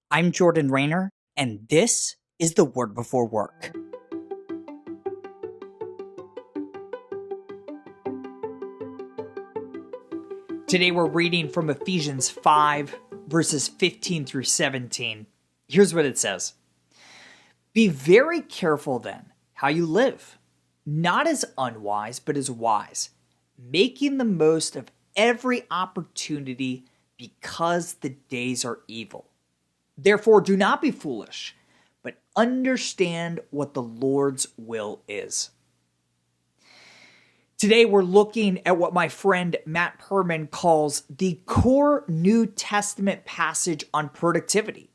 I'm Jordan Rayner, and this is the Word Before Work. Today we're reading from Ephesians 5, verses 15 through 17. Here's what it says. Be very careful then how you live, not as unwise, but as wise, making the most of every opportunity because the days are evil. Therefore, do not be foolish, but understand what the Lord's will is. Today, we're looking at what my friend Matt Perman calls the core New Testament passage on productivity.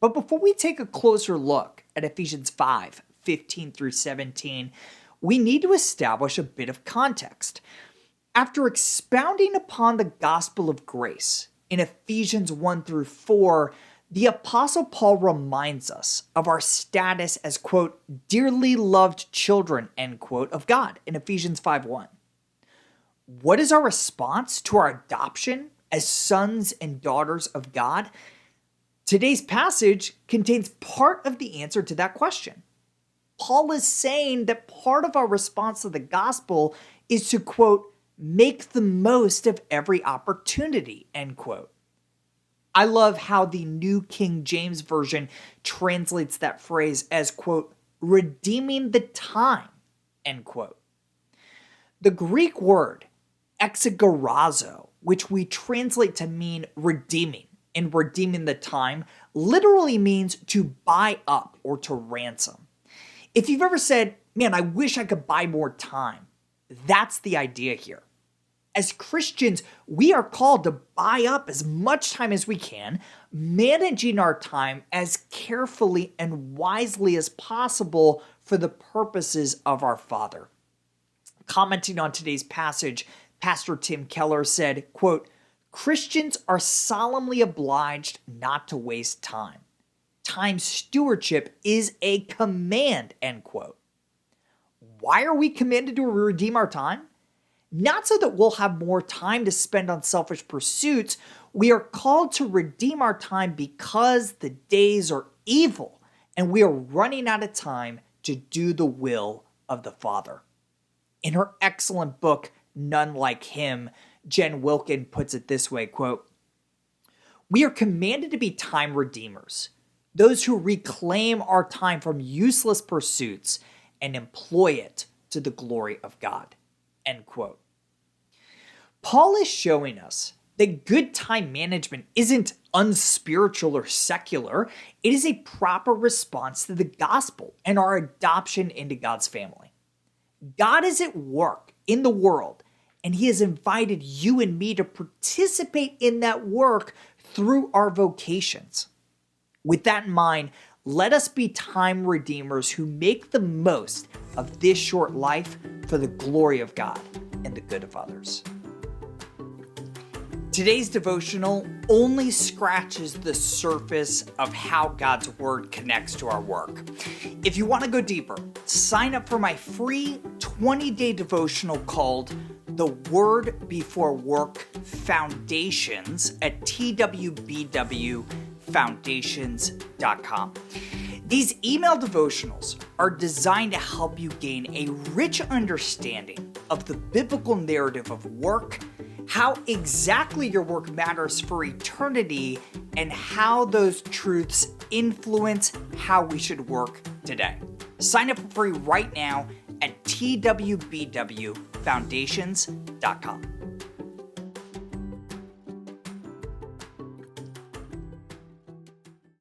But before we take a closer look at Ephesians 5, 15 through 17, we need to establish a bit of context. After expounding upon the gospel of grace in Ephesians 1 through 4, the Apostle Paul reminds us of our status as, quote, dearly loved children, end quote, of God in Ephesians 5:1. What is our response to our adoption as sons and daughters of God? Today's passage contains part of the answer to that question. Paul is saying that part of our response to the gospel is to, quote, make the most of every opportunity, end quote. I love how the New King James Version translates that phrase as, quote, redeeming the time, end quote. The Greek word exagorazo, which we translate to mean redeeming and redeeming the time, literally means to buy up or to ransom. If you've ever said, man, I wish I could buy more time, that's the idea here. As Christians, we are called to buy up as much time as we can, managing our time as carefully and wisely as possible for the purposes of our Father. Commenting on today's passage, Pastor Tim Keller said, quote, Christians are solemnly obliged not to waste time. Time stewardship is a command, end quote. Why are we commanded to redeem our time? Not so that we'll have more time to spend on selfish pursuits. We are called to redeem our time because the days are evil and we are running out of time to do the will of the Father. In her excellent book, None Like Him, Jen Wilkin puts it this way, quote, we are commanded to be time redeemers, those who reclaim our time from useless pursuits and employ it to the glory of God, end quote. Paul is showing us that good time management isn't unspiritual or secular. It is a proper response to the gospel and our adoption into God's family. God is at work in the world, and he has invited you and me to participate in that work through our vocations. With that in mind, let us be time redeemers who make the most of this short life for the glory of God and the good of others. Today's devotional only scratches the surface of how God's Word connects to our work. If you want to go deeper, sign up for my free 20-day devotional called The Word Before Work Foundations at twbwfoundations.com. These email devotionals are designed to help you gain a rich understanding of the biblical narrative of work, how exactly your work matters for eternity, and how those truths influence how we should work today. Sign up for free right now at twbwfoundations.com.